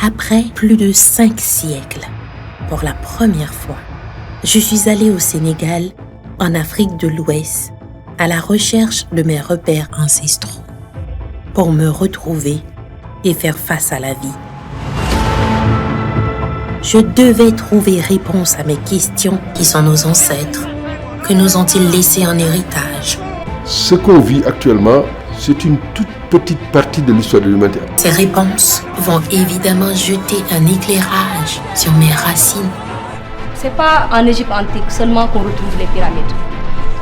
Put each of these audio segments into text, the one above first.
Après plus de 5 siècles, pour la première fois, je suis allée au Sénégal, en Afrique de l'Ouest, à la recherche de mes repères ancestraux, pour me retrouver et faire face à la vie. Je devais trouver réponse à mes questions. Qui sont nos ancêtres? Que nous ont-ils laissé en héritage? Ce qu'on vit actuellement, c'est une toute petite partie de l'histoire de l'humanité. Ces réponses vont évidemment jeter un éclairage sur mes racines. C'est pas en Égypte antique seulement qu'on retrouve les pyramides.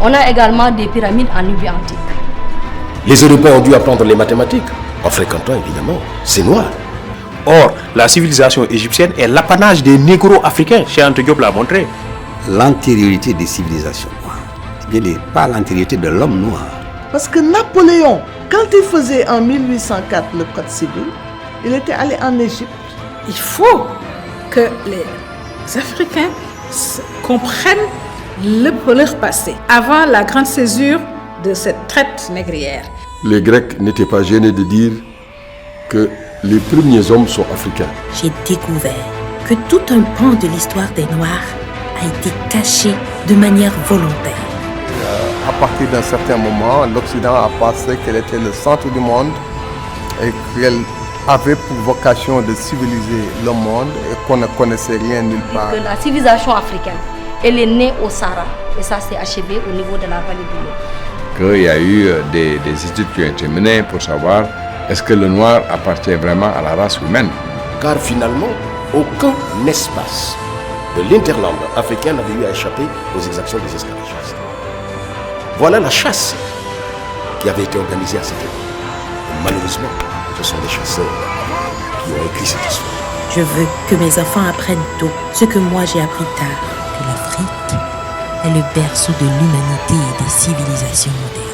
On a également des pyramides en Nubie antique. Les Européens ont dû apprendre les mathématiques, en fréquentant évidemment ces Noirs. Or, la civilisation égyptienne est l'apanage des négros africains, Cheikh Anta Diop l'a montré. L'antériorité des civilisations noires, eh bien, pas l'antériorité de l'homme noir. Parce que Napoléon, quand il faisait en 1804 le Code civil, il était allé en Égypte. Il faut que les Africains comprennent leur passé, avant la grande césure de cette traite négrière. Les Grecs n'étaient pas gênés de dire que les premiers hommes sont africains. J'ai découvert que tout un pan de l'histoire des Noirs a été caché de manière volontaire. À partir d'un certain moment, l'Occident a pensé qu'elle était le centre du monde et qu'elle avait pour vocation de civiliser le monde et qu'on ne connaissait rien nulle part. Que la civilisation africaine, elle est née au Sahara et ça s'est achevé au niveau de la vallée du Nil. Qu'il y a eu des études qui ont été menées pour savoir est-ce que le noir appartient vraiment à la race humaine. Car finalement, aucun espace de l'interland africain n'avait eu à échapper aux exactions des esclavagistes. Voilà la chasse qui avait été organisée à cette époque. Et malheureusement, ce sont des chasseurs qui ont écrit cette histoire. Je veux que mes enfants apprennent tôt ce que moi j'ai appris tard. Que l'Afrique est le berceau de l'humanité et des civilisations modernes.